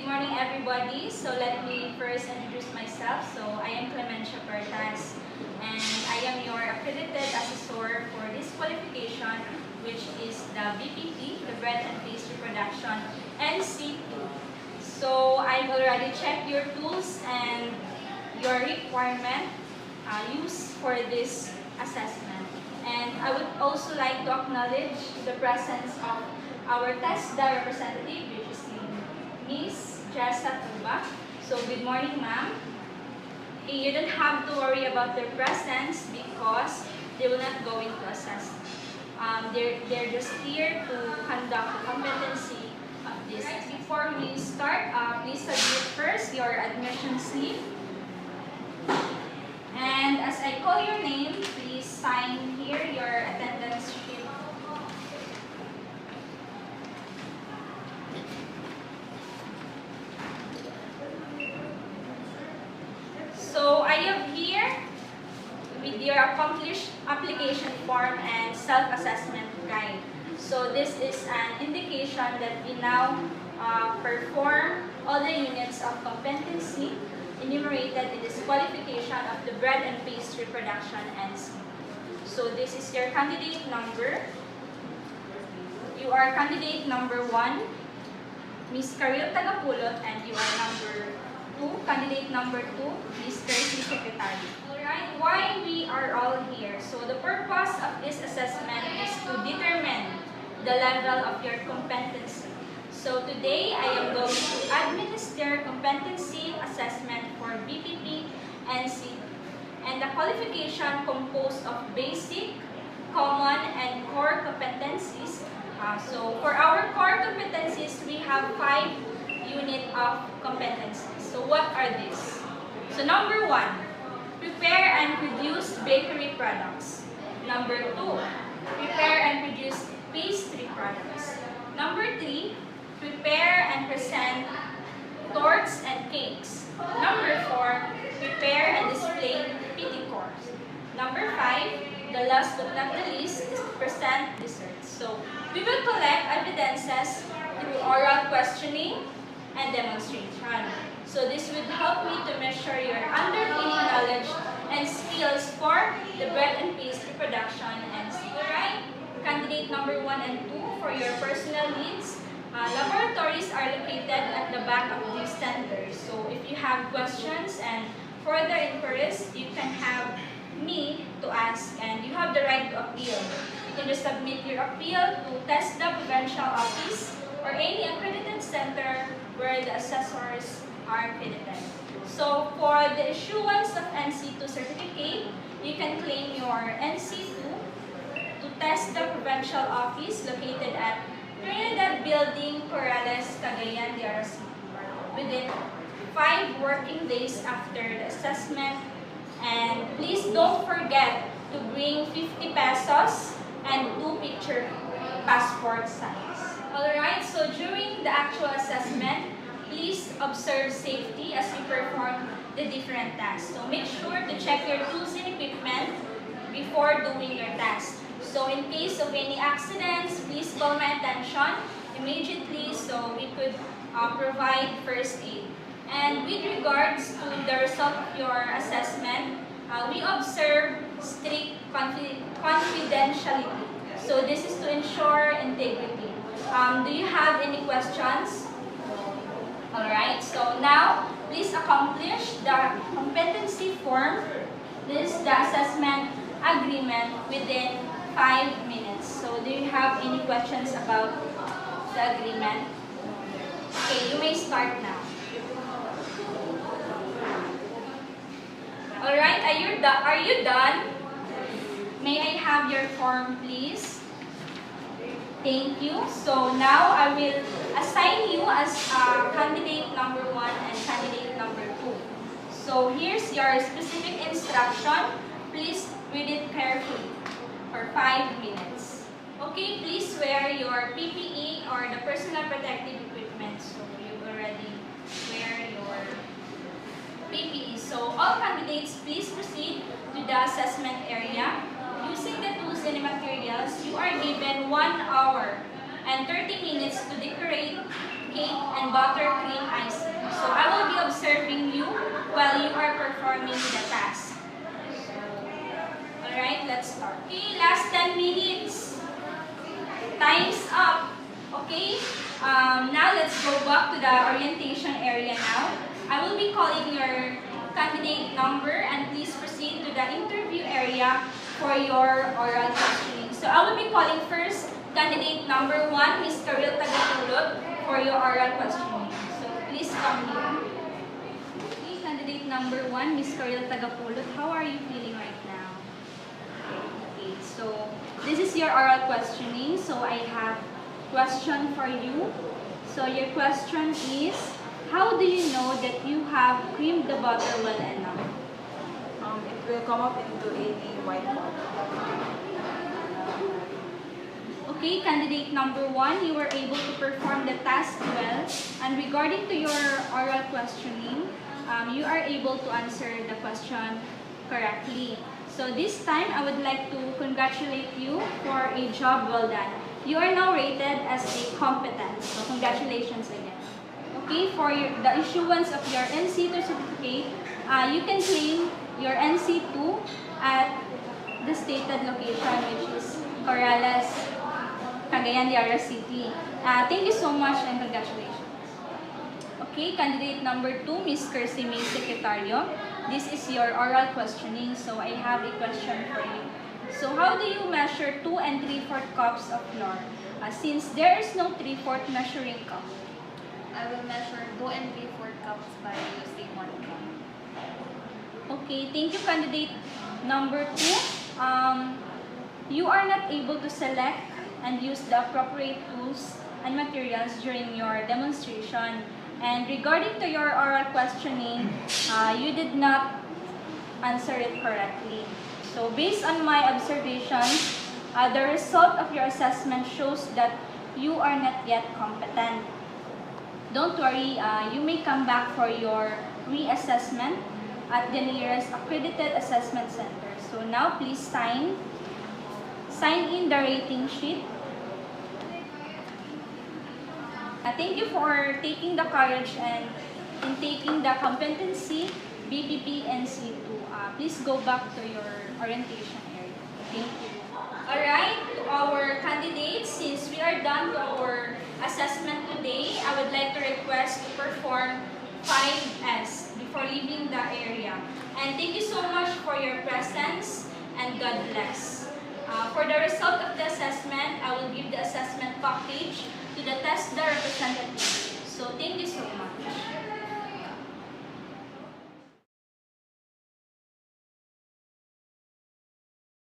morning, everybody. So let me first introduce myself. So I am Clemencia Pertas, and I am your accredited assessor for this qualification, which is the BPP, the Bread and Pastry Production, NC2. So I've already checked your tools and your requirement used for this assessment. And I would also like to acknowledge the presence of our TESDA representative, which is Miss Jessa Tuba. So good morning, ma'am. You don't have to worry about their presence because they will not go into assess. They're just here to conduct the competency of this. Before we start, please submit first your admission slip. And as I call your name, please sign here your attendance sheet. So I have here with your accomplished application form and self-assessment guide. So this is an indication that we now perform all the units of competency enumerated in this qualification of the Bread and Pastry Production NC. So this is your candidate number. You are candidate number 1, Ms. Caril Tagapulot, and you are number 2, candidate number 2, Ms. Tracy Secretary. Alright, why we are all here? So the purpose of this assessment is to determine the level of your competency. So today, I am going to administer competency assessment for BPP NC. And the qualification composed of basic, common, and core competencies. So for our core competencies, we have 5 units of competencies. So what are these? So number 1, prepare and produce bakery products. Number 2, prepare and produce pastry products. Number 3, prepare and present torts and cakes. Number 4, prepare and display petticoats. Number 5, the last but not the least, is to present desserts. So we will collect evidences through oral questioning and demonstration. So this would help me to measure your underlying knowledge and skills for the bread and pastry production and alright, candidate number 1 and 2 for your personal needs. Laboratories are located at the back of these centers. So if you have questions and further inquiries, you can have me to ask, and you have the right to appeal. You can just submit your appeal to TESDA Provincial Office or any accredited center where the assessors are accredited. So for the issuance of NC2 certificate, you can claim your NC2 to TESDA Provincial Office located at Trinidad Building, Corrales, Cagayan de Oro within 5 working days after the assessment. And please don't forget to bring 50 pesos and 2 picture passport size. Alright, so during the actual assessment, please observe safety as you perform the different tasks. So make sure to check your tools and equipment before doing your task. So in case of any accidents, please call my attention immediately so we could provide first aid. And with regards to the result of your assessment, we observe strict confidentiality. So this is to ensure integrity. Do you have any questions? Alright, so now please accomplish the competency form. This is the assessment agreement within 5 minutes. So do you have any questions about the agreement? Okay, you may start now. Alright, are you done? May I have your form, please? Thank you. So now I will assign you as candidate number 1 and candidate number 2. So here's your specific instruction. Please read it carefully for 5 minutes. Okay, please wear your PPE or the personal protective equipment. So you already wear your PPE. So all candidates, please proceed to the assessment area. Using the tools and materials, you are given 1 hour and 30 minutes to decorate cake and buttercream icing. So I will be observing you while you are performing the task. Alright, let's start. Okay, last 10 minutes. Time's up. Okay, now let's go back to the orientation area now. I will be calling your candidate number and please proceed to the interview area for your oral questioning. So I will be calling first candidate number 1, Ms. Karil Tagatulog, for your oral questioning. So please come here. Okay, candidate number 1, Ms. Karil Tagapulot, how are you feeling right now? Okay, so this is your oral questioning. So I have question for you. So your question is, how do you know that you have creamed the butter well enough? It will come up into a white ball. Okay, candidate number 1, you were able to perform the task well. And regarding to your oral questioning, you are able to answer the question correctly. So this time, I would like to congratulate you for a job well done. You are now rated as a competent. So congratulations again. Okay, for the issuance of your NC2 certificate, you can claim your NC2 at the stated location, which is Corrales, Cagayan de Oro City. Thank you so much and congratulations. Okay, candidate number 2, Ms. Kersey May Secretario. This is your oral questioning, so I have a question for you. So how do you measure 2 and 3/4 cups of flour? Since there is no 3/4 measuring cup. I will measure 2 and 3/4 cups by using 1 cup. Okay, thank you, candidate number 2. You are not able to select and use the appropriate tools and materials during your demonstration. And regarding to your oral questioning, you did not answer it correctly. So based on my observations, the result of your assessment shows that you are not yet competent. Don't worry, you may come back for your reassessment at the nearest accredited assessment center. So now please sign in the rating sheet. Thank you for taking the courage and in taking the competency BPP NC2. Please go back to your orientation area. Thank you. Alright, to our candidates, since we are done to our assessment today, I would like to request to perform 5S before leaving the area. And thank you so much for your presence and God bless. For the result of the assessment, I will give the assessment package to the TESDA representative. So thank